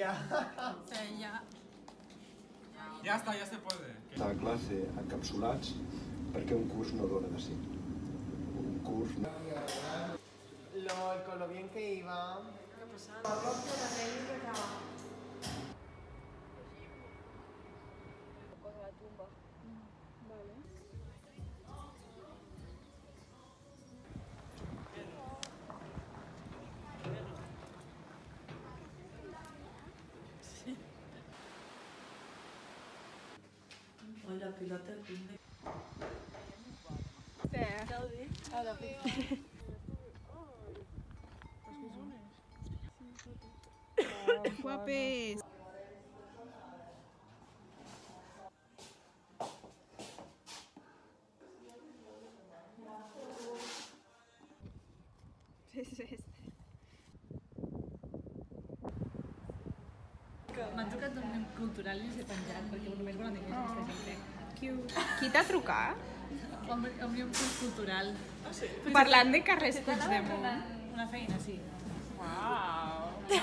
Ya. Ya está, ya se puede. A classe encapsulats perquè un curs no dona de sí. Un curs... LOL, con lo bien que iba. ¿Qué ha pasado? La tumba. Vale. Sí. Hola, pilota de cumbre. Ahora, Guapes. M'ha trucat un cultural i no sé penjat, perquè només volen dir que sempre. Qui t'ha trucat? Òmnium cultural. Parlant de Carles Puigdemont. Una feina, sí. Uau. Que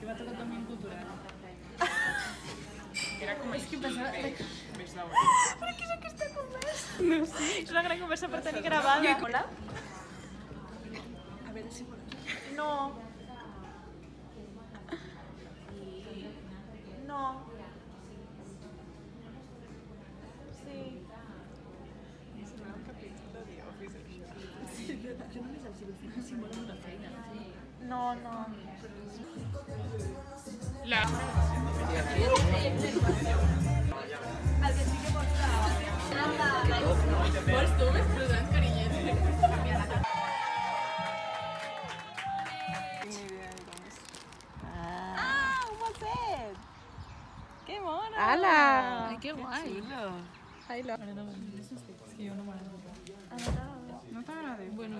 m'ha trucat òmnium cultural. Era com És que pensava... ¿Pero qué es aquesta conversa? No sé. Es una gran conversa per tenir gravada. Hola? A veure si vol aquí. No. No. Sí. Jo només els dic que si volen una feina. No, no. Vols tu més present, carinyet? ¡Ah! ¡Un macet! ¡Qué mono! ¡Hala! Ai, que guai. Ai, lo... M'agrada molt. És que jo no m'agrada. No t'agrada? Bueno,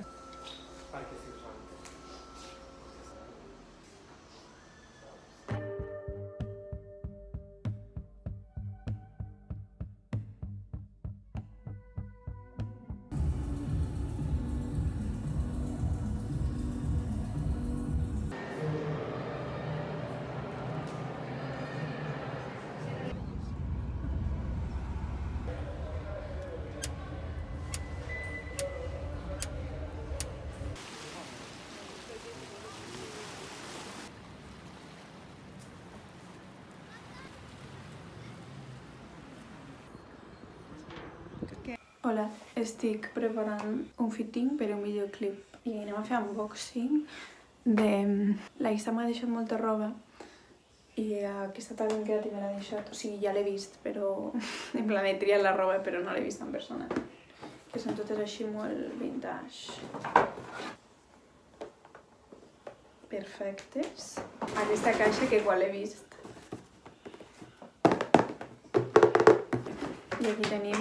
Hola, estic preparant un fitting per un videoclip i anem a fer unboxing de... La Isa m'ha deixat molta roba i aquesta tarda en creativa l'ha deixat, o sigui, ja l'he vist, però en plan he triat la roba però no l'he vist en persona, que són totes així molt vintage. Perfectes. Aquesta caixa que quan l'he vist. I aquí tenim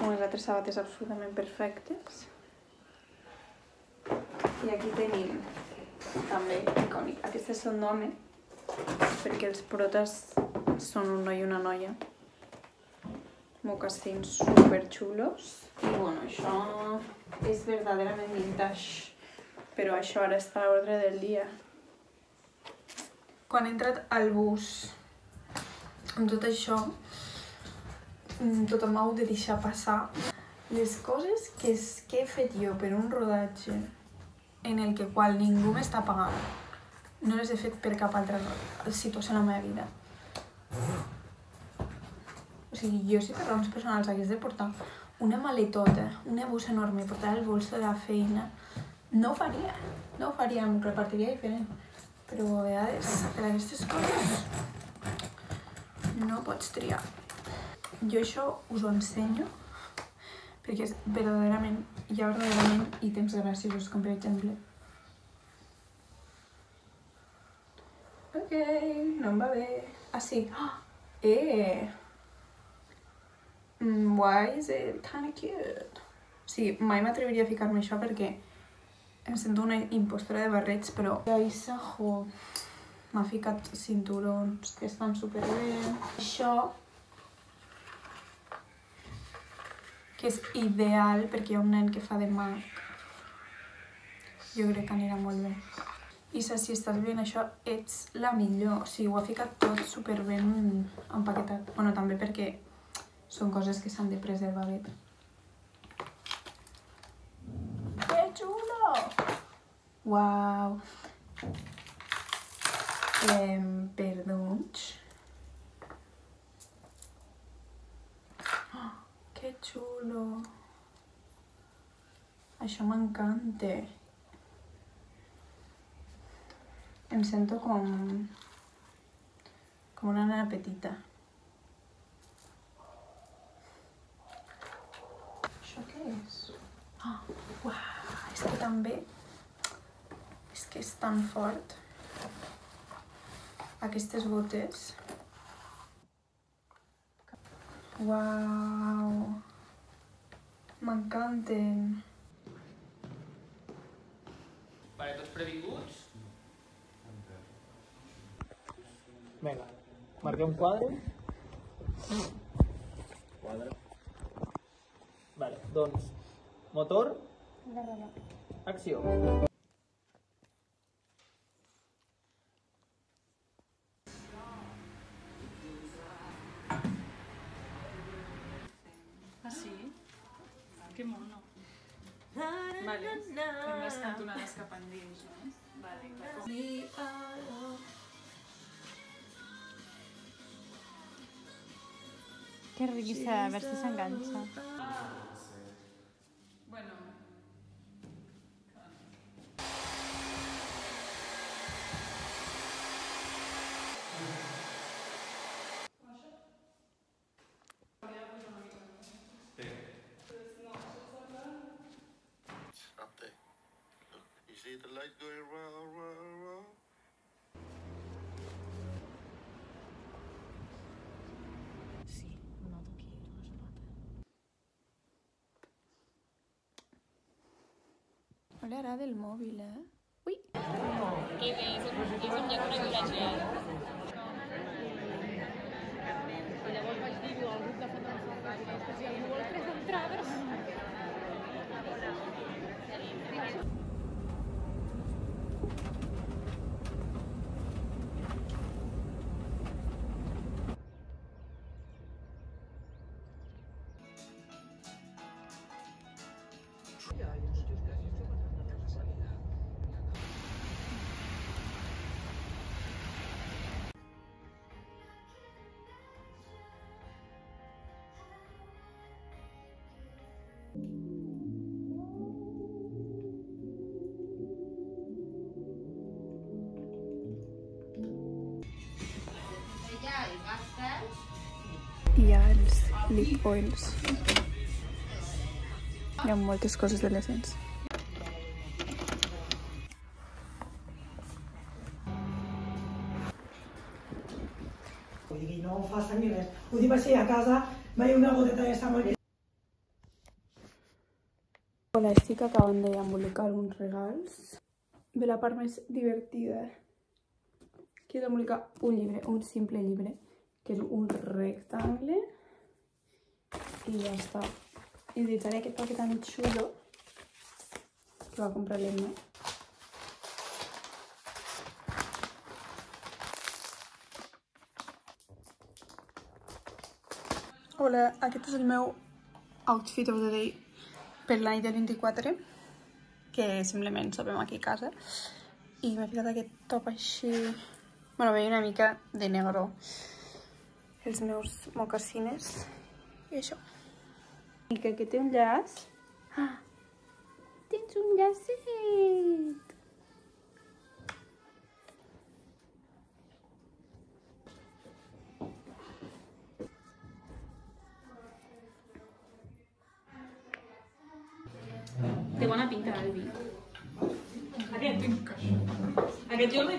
unes altres sabates absolutament perfectes. I aquí tenim també icònic. Aquestes són d'home, perquè els protes són un noi i una noia. Mocassins superxulos. I bueno, això és verdaderament vintage, però això ara està a l'ordre del dia. Quan he entrat al bus amb tot això, tothom m'ha hagut de deixar passar. Les coses que he fet jo per un rodatge en el que qual ningú m'està pagant, no les he fet per cap altra situació en la meva vida. O sigui, jo si per raons personals hagués de portar una maletota, una bossa enorme, portar el bolso de la feina, no ho faria. No ho faria, em repartiria diferent. Però a vegades, per aquestes coses, no pots triar. Jo això us ho ensenyo perquè és verdaderament, hi ha verdaderament ítems graciosos, com per exemple. Ok, no em va bé. Ah, sí. Why is it kind of cute? Sí, mai m'atreviria a ficar-me això perquè em sento una impostora de barrets, però... La Isa, jo, m'ha ficat cinturons que estan superbé. Això... que és ideal perquè hi ha un nen que fa de mag. Jo crec que anirà molt bé. I si estàs veient això, ets la millor. O sigui, ho ha ficat tot superben empaquetat. Bueno, també perquè són coses que s'han de preservar bé. Que xulo! Uau! Perdons. Oh, que xulo! Això m'encanta. Em sento com una nena petita. Això què és? Oh, uau! És que també... És que és tan fort. Aquestes botes. Uau! M'encanten. Vale, tots previnguts? Vinga, marquem quadre. Quadre. Vale, doncs, motor. Acció. Ah, sí? Que mono. Vale, fem les cantonades cap endins, no? Vale, clar. Qué risa, a ver si se engancha. Bueno. Up there. Look, you see the light going round, round, round? Sí, noto aquí no es nota. No li agrada el mòbil, eh? Ui! Hi ha els lip oils. Hi ha moltes coses de l'essència. Vull dir, no fa sang ni res. Ho dic així a casa, veia una goteta que està molt... Hola, estic acabant d'embolicar uns regals. Ve la part més divertida. Que he d'embolicar un llibre, un simple llibre, que és un rectangle. I ja està. I utilitzaré aquest paquet tan xulo que va comprar l'Emma. Hola, aquest és el meu outfit of the day per l'any del 24, que simplement sopem aquí a casa. I m'he ficat aquest top així... Bueno, veia una mica de negro. Els meus mocassines. I això. I que té un llaç. Ah! Tens un llacet! Té bona pinta, Albi.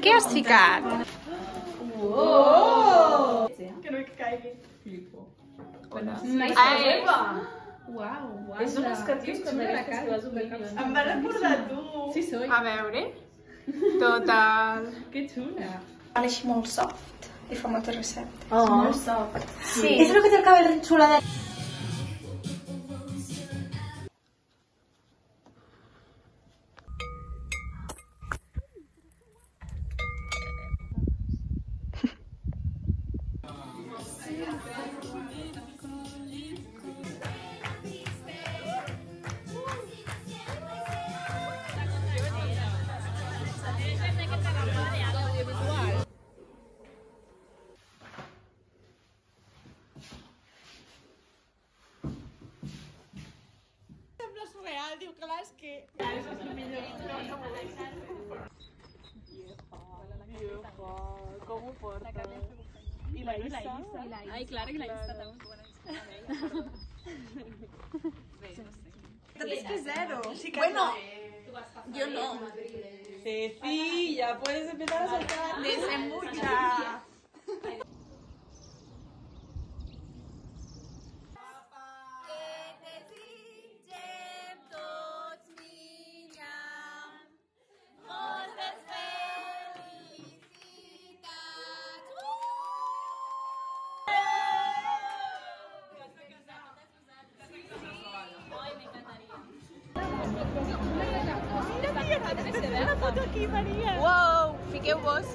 Què has ficat? Que no caigui. Uau, guau. És unes catius que d'aquestes que vas obrir. Em van recordar tu. Sí, soy. A veure. Total. Que xula. Ara així molt soft. I fa molta recepta. Oh. Molt soft. Sí. És el que té el cabell xula de... real, diu, clar, és que... Això és el millor. Vieja, com ho porta? I la Isa? Ai, clar, que la Isa també. Es que zero. Bueno, Yo no. Cecilia, puedes empezar a saltar. Desembucha. Una foto aquí, Maria. Wow, fiqueu-vos.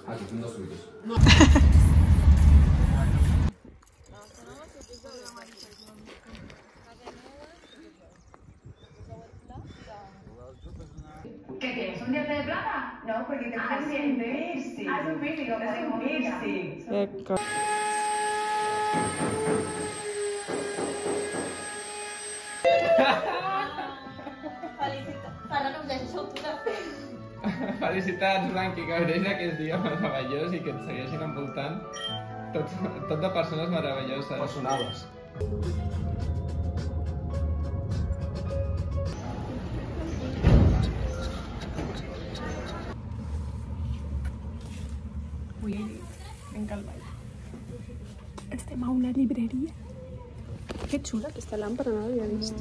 Aquí son 2 minutos. ¿Qué tienes? ¿Un diente de plata? No, porque te pones un piercing. Ah, es un piercing, es un piercing. Felicitats, Blanqui, que gaudeix d'aquest dia meravellós i que et segueixin envoltant tot de persones meravelloses. Personades. Venga al baile. Estem a una libreria. Que xula aquesta làmpara, no l'havia vist.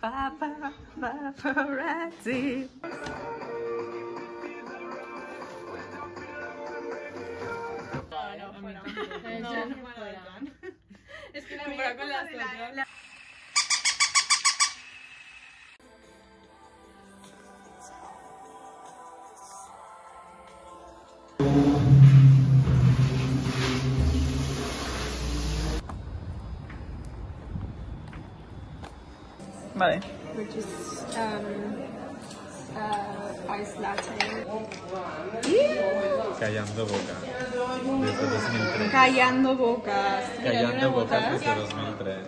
Paparazzi. Es que la mira con las otras. Vale. Which is ice latte. Callando Boca. Desde 2003. Callando bocas. Callando Boca desde 2003.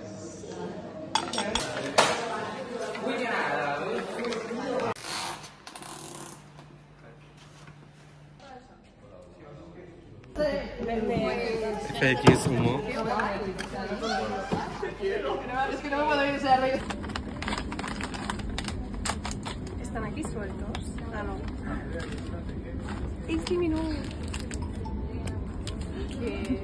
FX Humo. Es que no me puedo ir ese arroyo. ¿Están aquí sueltos? Ah, no. Este minuto. Que...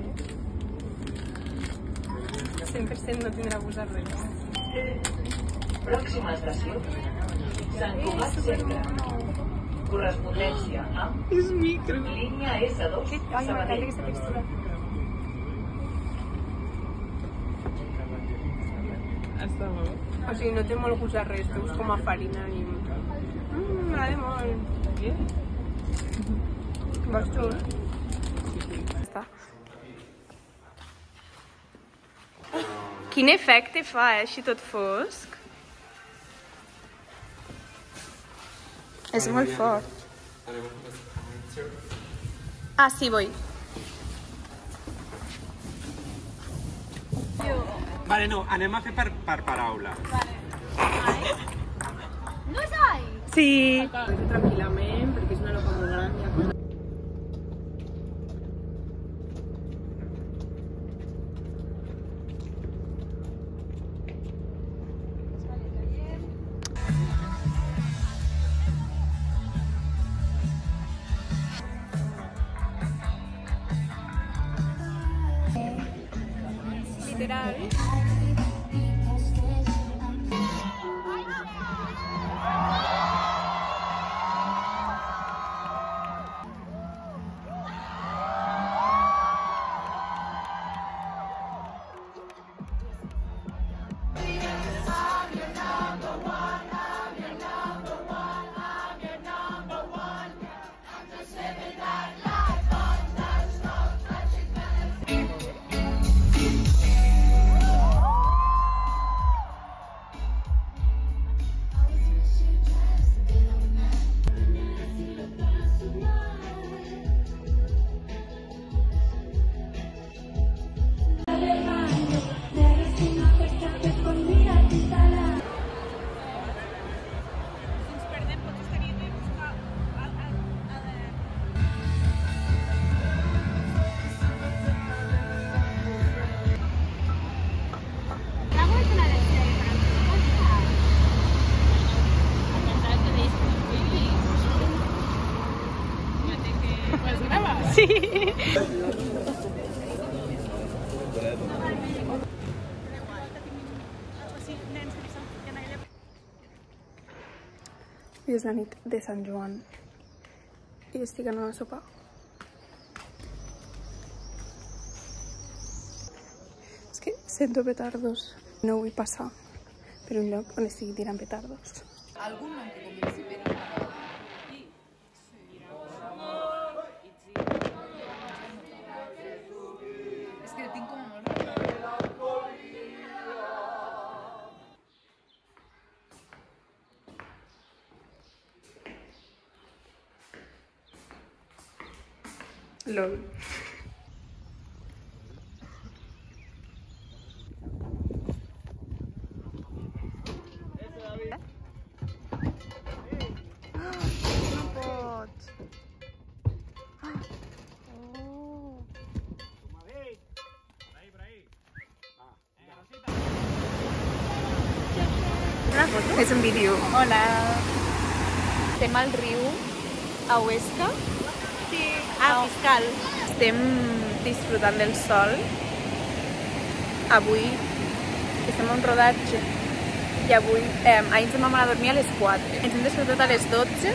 100% no tindrà posar res. Pròxima estació. Sant Cugat Centre. Correspondència amb... És micro. Línia S2. Ai, m'encanta aquesta textura. Està molt. O sigui, no té molt gust de res, veus com a farina i... M'agrada molt. Vols tu? Està. Quin efecte fa, així tot fosc. És molt fort. Ah, sí, voy. Vale, no, anem a fer per paraula. No sai! Sí. Tranquil·lament, perquè és una loca molt gran. literal. Sí. I és la nit de Sant Joan i estic en una sopa. És que sento petardos. No vull passar per un lloc on estigui tirant petardos. Algun nom que comenci per I. És que el tinc com molt LOL. És un vídeo. Hola. Estem al riu a Huesca. Sí. Fiscal. Estem disfrutant del sol. Avui estem en un rodatge i avui ahir ens vam anar a dormir a les 4. Ens hem despertat a les 12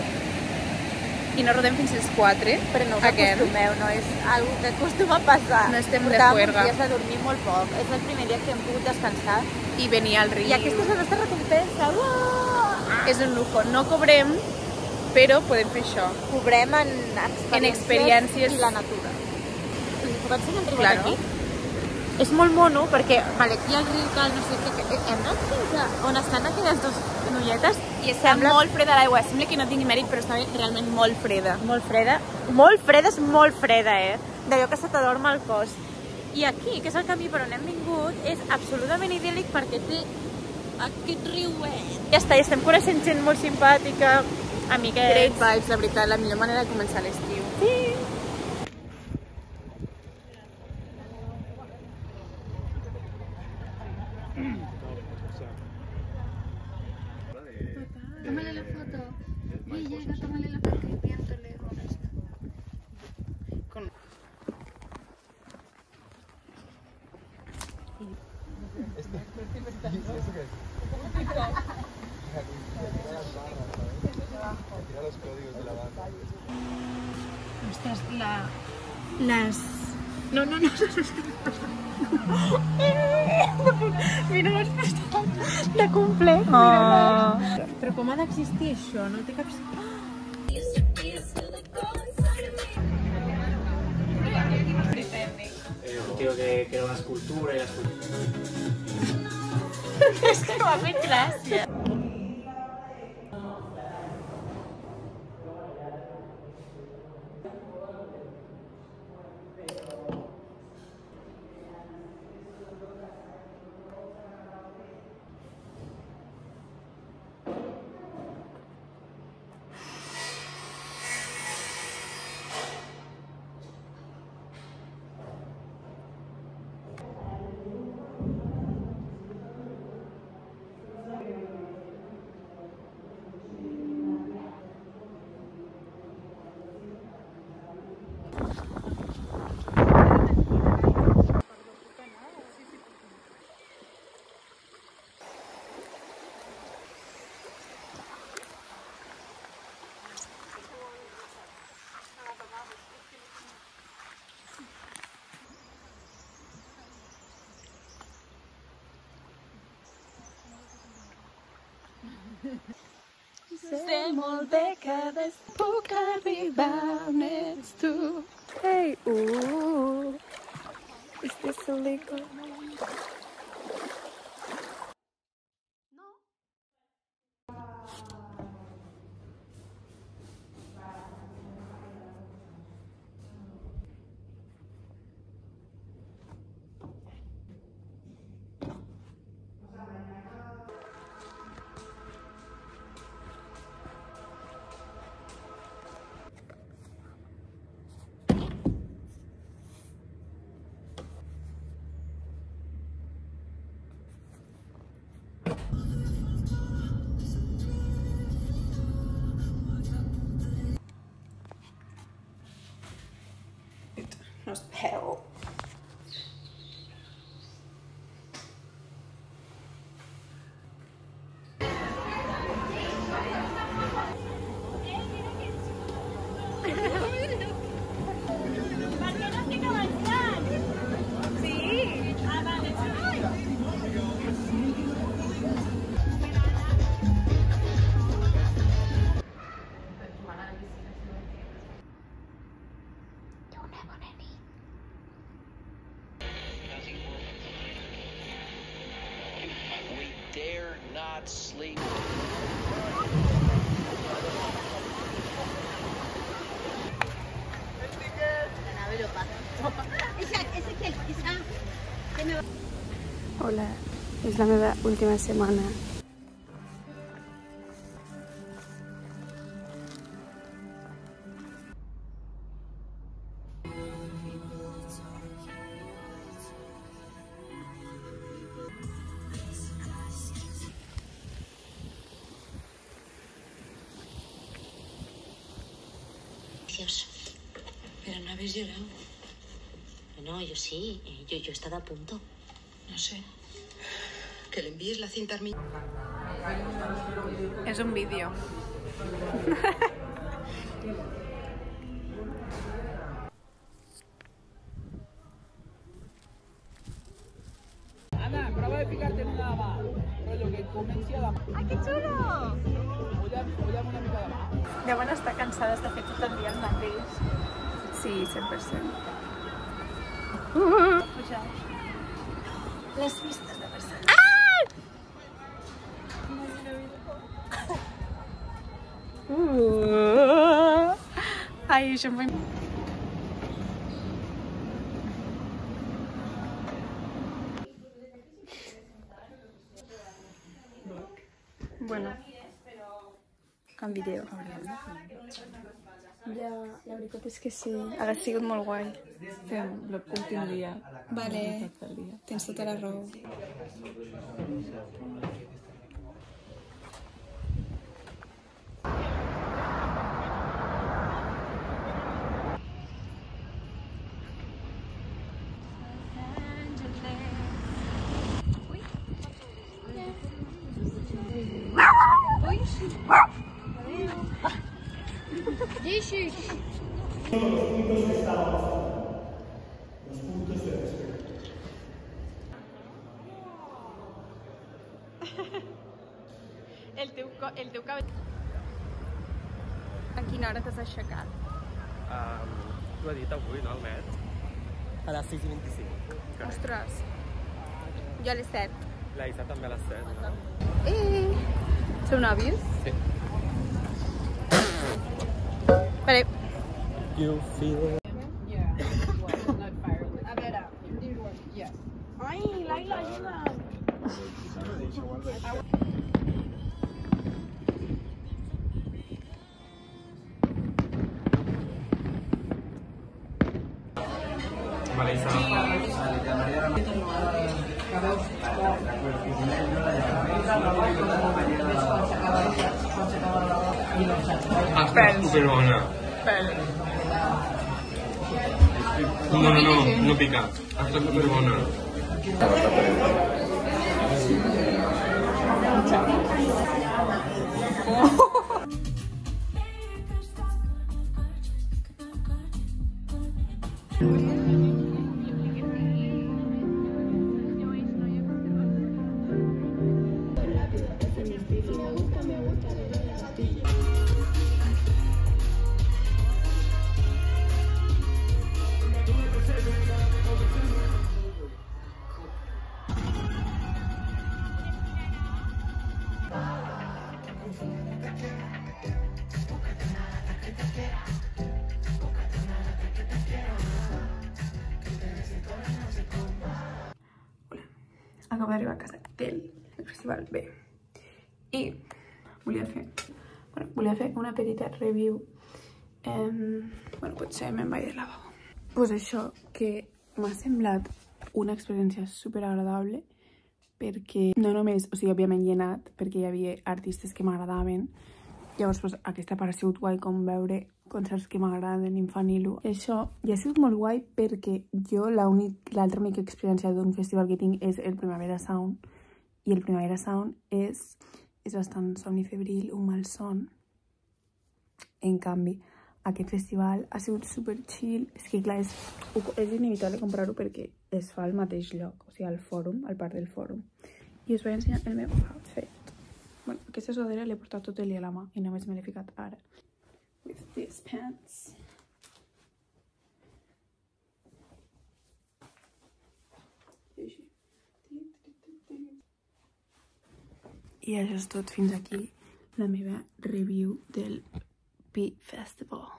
i no rodem fins les 4. Però no us acostumeu, no és algo que acostuma a passar. No estem de juerga. juerga. Portàvem uns dies de dormir molt poc. És el primer dia que hem pogut descansar. I venir al riu. I aquesta és la nostra recompensa. És un lujo. No cobrem, però podem fer això. Cobrem en experiències i la natura. Puc ensenyar el riu Claro. aquí? És molt mono perquè, vale, aquí al riu cal, no sé què, hem anat fins a on estan aquelles dues noinetes i està molt freda l'aigua. Sembla que no tingui mèrit, però està realment molt freda. Molt freda. Molt freda és molt freda, d'allò que se t'adorma el cos. I aquí, que és el camí per on hem vingut, és absolutament idíl·lic perquè té aquest riuet. Ja està, i estem coneixent gent molt simpàtica, amiguets. Great vibes, la veritat, la millor manera de començar l'estiu. Sí. Tómale la foto. Y llega, tómale la foto y piéntole. Ostras, las... No. Mira les pestanyes de cumple. Però com ha d'existir això? No té cap... Tío, que era una escultura y la escultura... És que m'ha fet gràcia. Sé molt bé que puc arribar on ets tu. Hey, is this illegal? No es veu. Dare not sleep. Hola, és la meva última setmana. Pero no habéis llorado. No, yo sí. Yo he estado a punto. No sé. Que le envíes la cinta a mí. És un vídeo. Ana, prova de ficarte en una mà. Rollo que comenci a la mà. Ai, que xulo! Mulla'm una mica de mà. Deuen estar cansades de fer tot el dia el mateix. Sí, 100%. Pujar. Les vistes de Barcelona. Ai, això em fa... Bueno, en vídeo. La veritat és que sí, ha sigut molt guai. Fem l'últim dia. Vale, tens tota la raó. El teu cabell... A quina hora t'has aixecat? T'ho he dit avui, no, al net? A les 6:25. Ostres, jo a les 7. La Isa també a les 7, no? Sou nòvios? Sí. Vale. You feel... A veure, yes. Ai, Laila, ajuda! Vale, Isa. Està superbona. No pica. Està superbona. acabo d'arribar a casa del festival B. I volia fer una petita review. Bueno, potser me'n vaig del lavabo. Pues això, que m'ha semblat una experiència superagradable perquè no només, o sigui, òbviament hi he anat perquè hi havia artistes que m'agradaven. Llavors, pues, aquesta part ha sigut guai com veure concerts que m'agraden, Infanilo. Això ja ha sigut molt guai perquè jo l'altra única experiència d'un festival que tinc és el Primavera Sound. I el Primavera Sound és bastant somnifebril, un mal son. En canvi, aquest festival ha sigut super chill. És que clar, és inevitable comprar-ho perquè es fa al mateix lloc, o sigui, al fòrum, al parc del fòrum. I us vaig ensenyar el meu outfit. Bueno, aquesta sudadera l'he portat tot el dia a la mà i només me l'he ficat ara. With these pants. I això és tot. Fins aquí la meva review del P Festival.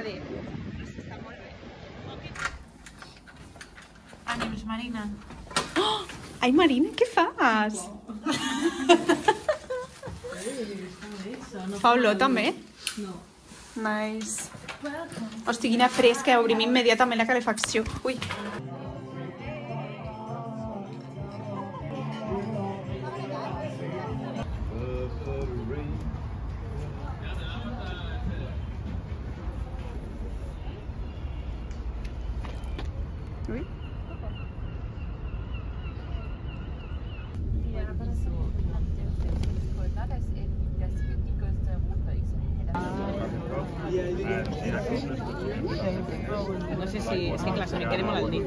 Està molt bé. Ànims, Marina. Oh! Ai, Marina, què fas? Fa olor, també? No. Nice. Hosti, quina fresca. Obrim immediatament la calefacció. Ui. Ui. No sé si... És que clar, se me queda molt al dit.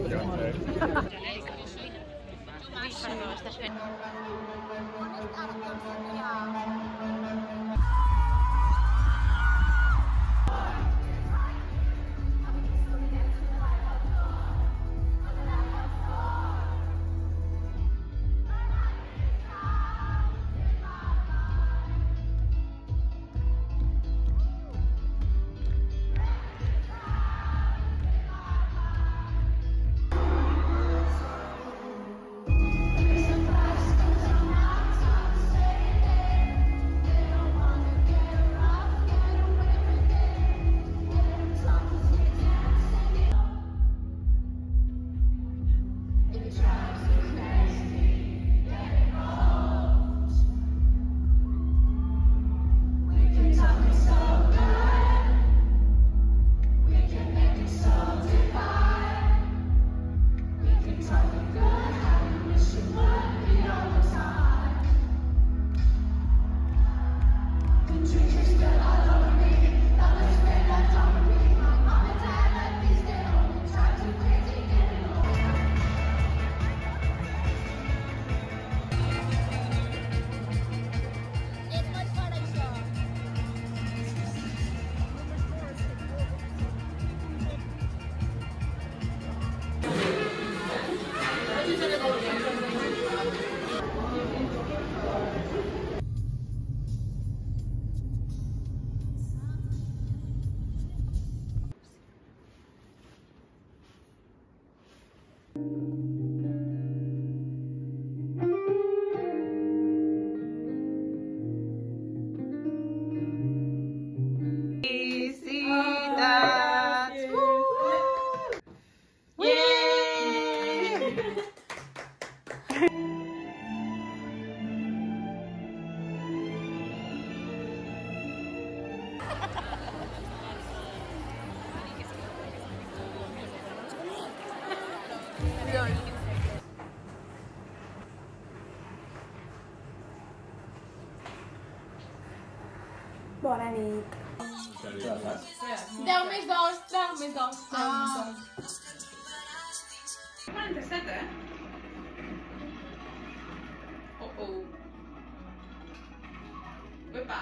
Bona nit. 10 més 2, 10 més 2, 10 més 2. 47, eh? Oh. Uepa.